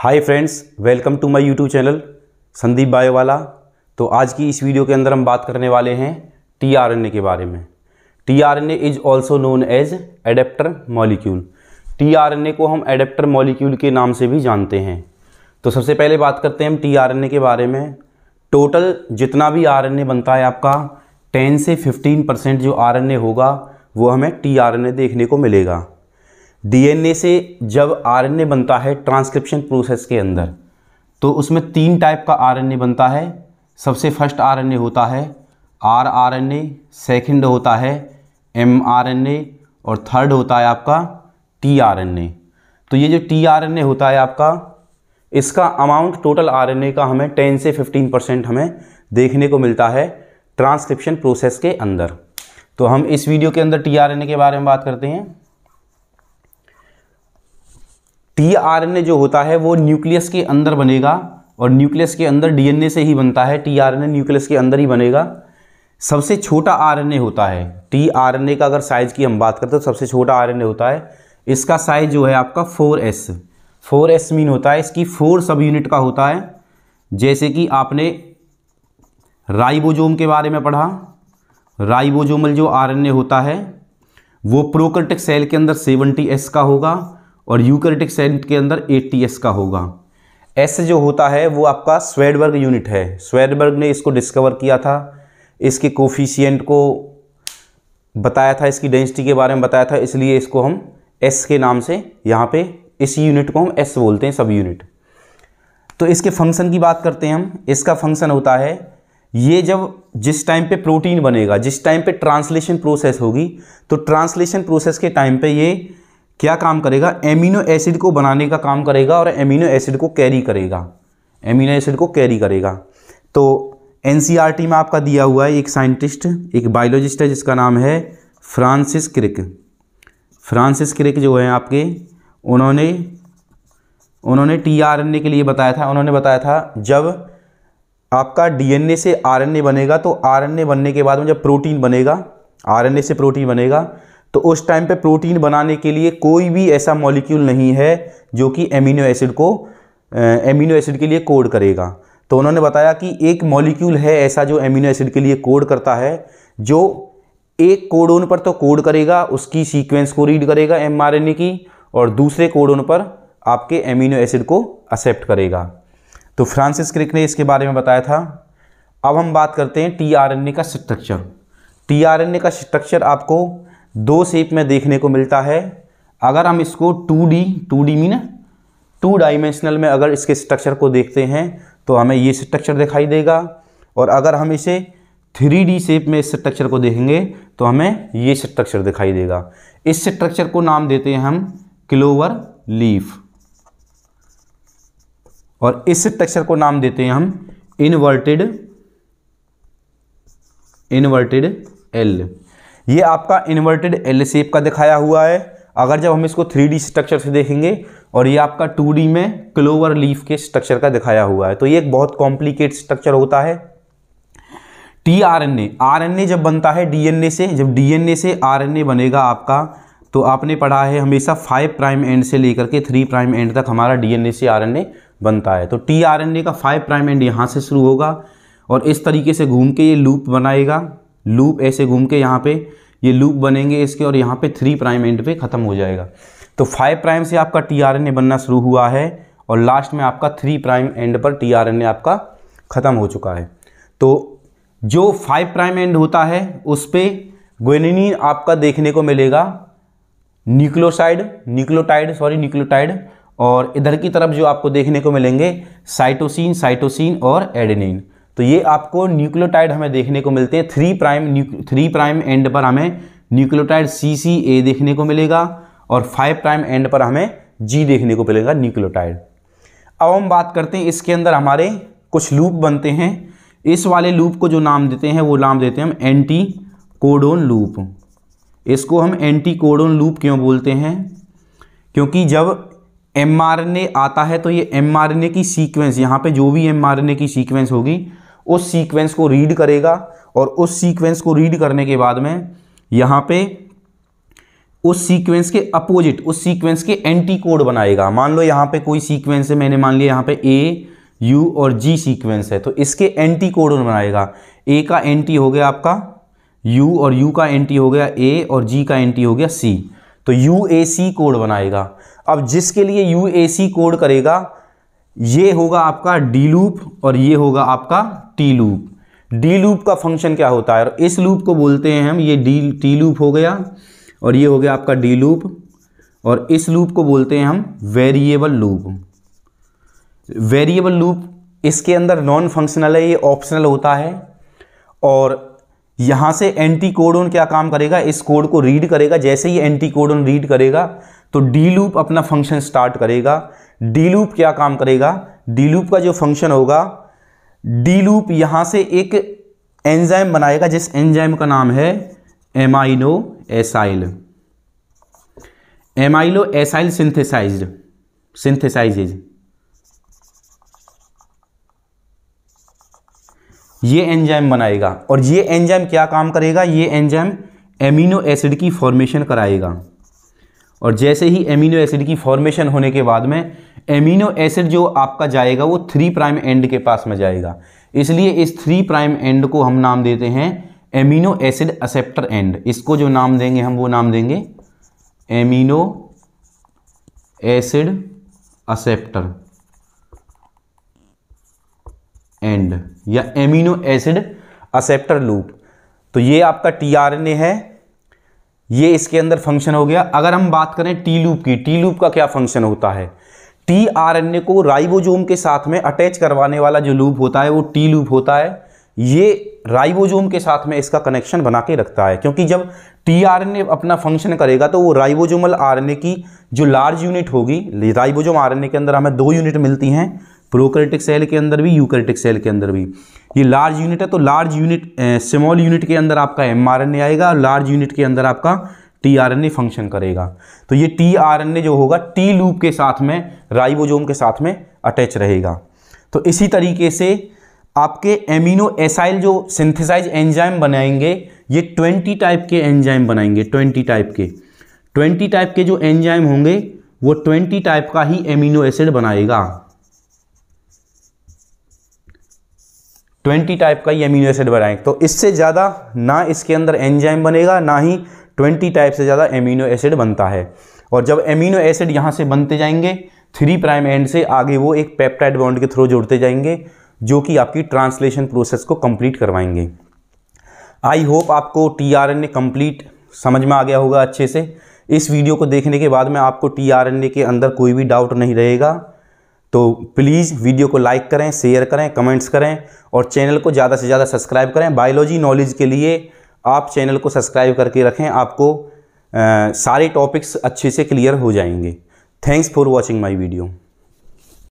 Hi friends, welcome to my YouTube channel Sandeep Bayowala. तो आज की इस वीडियो के अंदर हम बात करने वाले हैं टीआरएनए के बारे में। TRNA is also known as adaptor molecule. TRNA को हम एडेप्टर मॉलिक्यूल के नाम से भी जानते हैं। तो सबसे पहले बात करते हैं हम टीआरएनए के बारे में। टोटल जितना भी आरएनए बनता है आपका 10 से 15% जो आरएनए होगा वो हमें टीआरएनए देखने को मिलेगा। डीएनए से जब आरएनए बनता है ट्रांसक्रिप्शन प्रोसेस के अंदर, तो उसमें 3 टाइप का आरएनए बनता है। सबसे फर्स्ट आरएनए होता है आरआरएनए, सेकंड होता है एमआरएनए और थर्ड होता है आपका टीआरएनए। तो ये जो टीआरएनए होता है आपका, इसका अमाउंट टोटल आरएनए का हमें 10 से 15% हमें देखने को मिलता है ट्रांसक्रिप्शन प्रोसेस के अंदर। तो हम इस वीडियो के अंदर टीआरएनए के बारे में बात करते हैं। टीआरएनए जो होता है वो न्यूक्लियस के अंदर बनेगा और न्यूक्लियस के अंदर डीएनए से ही बनता है। टीआरएनए न्यूक्लियस के अंदर ही बनेगा। सबसे छोटा आरएनए होता है टीआरएनए का। अगर साइज की हम बात करते हैं तो सबसे छोटा आरएनए होता है, इसका साइज जो है आपका 4s। 4s मीन होता है इसकी 4 सब यूनिट का होता है। जैसे कि आपने राइबोसोम के बारे में पढ़ा, राइबोसोमल जो आरएनए होता है वो प्रोकैरियोटिक सेल के अंदर 70s का होगा और यूकैरियोटिक सेल के अंदर 80s का होगा। एस जो होता है वो आपका स्वेडबर्ग यूनिट है। स्वेडबर्ग ने इसको डिस्कवर किया था, इसके कोफिशिएंट को बताया था, इसकी डेंसिटी के बारे में बताया था, इसलिए इसको हम एस के नाम से यहाँ पे इस यूनिट को हम एस बोलते हैं, सब यूनिट। तो इसके फंक्शन की बात करते हैं हम। इसका फंक्शन होता है, ये जब जिस टाइम पे प्रोटीन बनेगा, जिस टाइम पे ट्रांसलेशन प्रोसेस होगी, तो ट्रांसलेशन प्रोसेस के टाइम पे ये क्या काम करेगा, एमिनो एसिड को बनाने का काम करेगा और एमिनो एसिड को कैरी करेगा, एमिनो एसिड को कैरी करेगा। तो एनसीईआरटी में आपका दिया हुआ है एक साइंटिस्ट, एक बायोलॉजिस्ट है जिसका नाम है फ्रांसिस क्रिक। फ्रांसिस क्रिक जो है आपके, उन्होंने टीआरएनए के लिए बताया था। उन्होंने बताया था जब आपका डीएनए से आरएनए बनेगा, तो आरएनए बनने के बाद में जब प्रोटीन बनेगा, आरएनए से प्रोटीन बनेगा, तो उस टाइम पे प्रोटीन बनाने के लिए कोई भी ऐसा मॉलिक्यूल नहीं है जो कि एमिनो एसिड के लिए कोड करेगा। तो उन्होंने बताया कि एक मॉलिक्यूल है ऐसा जो एमिनो एसिड के लिए कोड करता है, जो एक कोडोन पर तो कोड करेगा, उसकी सीक्वेंस को रीड करेगा एमआरएनए की, और दूसरे कोडोन पर आपके एमिनो एसिड को एक्सेप्ट करेगा। तो फ्रांसिस क्रिक ने इसके बारे में बताया था। अब हम बात करते हैं टीआरएनए का स्ट्रक्चर। टीआरएनए का स्ट्रक्चर आपको 2 शेप में देखने को मिलता है। अगर हम इसको 2D मीन 2 डायमेंशनल में अगर इसके स्ट्रक्चर को देखते हैं तो हमें ये स्ट्रक्चर दिखाई देगा, और अगर हम इसे 3D शेप में इस स्ट्रक्चर को देखेंगे तो हमें ये स्ट्रक्चर दिखाई देगा। इस स्ट्रक्चर को नाम देते हैं हम क्लोवर लीफ, और इस स्ट्रक्चर को नाम देते हैं हम इन्वर्टेड एल। ये आपका इन्वर्टेड एल शेप का दिखाया हुआ है। अगर जब हम इसको 3D स्ट्रक्चर से देखेंगे, और ये आपका 2D में क्लोवर लीफ के स्ट्रक्चर का दिखाया हुआ है, तो ये एक बहुत कॉम्प्लिकेट स्ट्रक्चर होता है। टीआरएनए, आरएनए जब बनता है डीएनए से, जब डीएनए से आरएनए बनेगा आपका, तो आपने पढ़ा है हमेशा 5 प्राइम एंड से लेकर के 3 प्राइम एंड तक हमारा डीएनए से आरएनए बनता है। तो टीआरएनए का 5 प्राइम एंड यहाँ से शुरू होगा और इस तरीके से घूम के ये लूप बनाएगा। लूप ऐसे घूम के यहाँ पे ये लूप बनेंगे इसके, और यहाँ पे 3 प्राइम एंड पे ख़त्म हो जाएगा। तो 5 प्राइम से आपका टीआरएनए बनना शुरू हुआ है और लास्ट में आपका 3 प्राइम एंड पर टीआरएनए आपका ख़त्म हो चुका है। तो जो 5 प्राइम एंड होता है उस पर ग्वानिन आपका देखने को मिलेगा, न्यूक्लियोटाइड, और इधर की तरफ जो आपको देखने को मिलेंगे साइटोसिन और एडेनिन। तो ये आपको न्यूक्लियोटाइड हमें देखने को मिलते हैं। 3 प्राइम एंड पर हमें न्यूक्लियोटाइड CCA देखने को मिलेगा, और 5 प्राइम एंड पर हमें G देखने को मिलेगा, न्यूक्लियोटाइड। अब हम बात करते हैं, इसके अंदर हमारे कुछ लूप बनते हैं। इस वाले लूप को जो नाम देते हैं वो नाम देते हैं हम एंटी कोडोन लूप। इसको हम एंटी कोडोन लूप क्यों बोलते हैं? क्योंकि जब एमआरएनए आता है तो ये एमआरएनए की सीक्वेंस, यहाँ पे जो भी एमआरएनए की सीक्वेंस होगी उस सीक्वेंस को रीड करेगा, और उस सीक्वेंस को रीड करने के बाद में यहाँ पे उस सीक्वेंस के अपोजिट, उस सीक्वेंस के एंटी कोड बनाएगा। मान लो यहाँ पे कोई सीक्वेंस है, मैंने मान लिया यहाँ पे ए, यू और जी सीक्वेंस है, तो इसके एंटी कोड बनाएगा। ए का एंटी हो गया आपका यू, और यू का एंटी हो गया ए, और जी का एंटी हो गया सी, तो यूएसी कोड बनाएगा। अब जिसके लिए यूएसी कोड करेगा, ये होगा आपका डी लूप और ये होगा आपका टी लूप। डी लूप का फंक्शन क्या होता है, और इस लूप को बोलते हैं हम, ये टी लूप हो गया और ये हो गया आपका डी लूप, और इस लूप को बोलते हैं हम वेरिएबल लूप। वेरिएबल लूप इसके अंदर नॉन फंक्शनल है, ये ऑप्शनल होता है। और यहाँ से एंटी कोडन क्या काम करेगा, इस कोड को रीड करेगा। जैसे ही एंटी कोडन रीड करेगा तो डी लूप अपना फंक्शन स्टार्ट करेगा। डी लूप क्या काम करेगा, डी लूप का जो फंक्शन होगा, डी लूप यहाँ से एक एंजाइम बनाएगा, जिस एंजाइम का नाम है एमाइनो एसाइल। एमाइनो एसाइल सिंथेसाइजेज, ये एंजाइम बनाएगा। और ये एंजाइम क्या काम करेगा, ये एंजाइम एमिनो एसिड की फॉर्मेशन कराएगा। और जैसे ही एमिनो एसिड की फॉर्मेशन होने के बाद में एमिनो एसिड जो आपका जाएगा वो 3 प्राइम एंड के पास में जाएगा। इसलिए इस 3 प्राइम एंड को हम नाम देते हैं एमिनो एसिड एक्सेप्टर एंड। इसको जो नाम देंगे हम, वो नाम देंगे एमिनो एसिड एक्सेप्टर एंड या एमिनो एसिड एक्सेप्टर लूप। तो ये आपका टीआरएनए है, ये इसके अंदर फंक्शन हो गया। अगर हम बात करें टी लूप की, टी लूप का क्या फंक्शन होता है, टीआरएनए को राइबोसोम के साथ में अटैच करवाने वाला जो लूप होता है वो टी लूप होता है। ये राइबोसोम के साथ में इसका कनेक्शन बना के रखता है, क्योंकि जब टीआरएनए अपना फंक्शन करेगा तो वो राइबोसोमल आरएनए की जो लार्ज यूनिट होगी, राइबोसोम आरएनए के अंदर हमें 2 यूनिट मिलती हैं, प्रोकैरियोटिक सेल के अंदर भी, यूकैरियोटिक सेल के अंदर भी। ये लार्ज यूनिट है, तो लार्ज यूनिट, स्मॉल यूनिट के अंदर आपका एमआरएनए आएगा और लार्ज यूनिट के अंदर आपका टीआरएनए फंक्शन करेगा। तो ये टीआरएनए जो होगा टी लूप के साथ में, राइबोसोम के साथ में अटैच रहेगा। तो इसी तरीके से आपके एमिनो एसाइल जो सिंथेसाइज एंजाइम बनाएंगे, ये 20 टाइप के एंजाइम बनाएंगे। 20 टाइप के जो एंजाइम होंगे वो 20 टाइप का ही एमिनो एसिड बनाएगा। 20 टाइप का ही एमिनो एसिड बनाएंगे। तो इससे ज़्यादा ना इसके अंदर एंजाइम बनेगा, ना ही 20 टाइप से ज़्यादा एमिनो एसिड बनता है। और जब एमिनो एसिड यहाँ से बनते जाएंगे 3 प्राइम एंड से आगे, वो एक पेप्टाइड बॉन्ड के थ्रू जुड़ते जाएंगे, जो कि आपकी ट्रांसलेशन प्रोसेस को कंप्लीट करवाएंगे। आई होप आपको टीआरएनए कंप्लीट समझ में आ गया होगा अच्छे से। इस वीडियो को देखने के बाद में आपको टीआरएनए के अंदर कोई भी डाउट नहीं रहेगा। तो प्लीज़ वीडियो को लाइक करें, शेयर करें, कमेंट्स करें और चैनल को ज़्यादा से ज़्यादा सब्सक्राइब करें। बायोलॉजी नॉलेज के लिए आप चैनल को सब्सक्राइब करके रखें, आपको सारे टॉपिक्स अच्छे से क्लियर हो जाएंगे। Thanks for watching my video.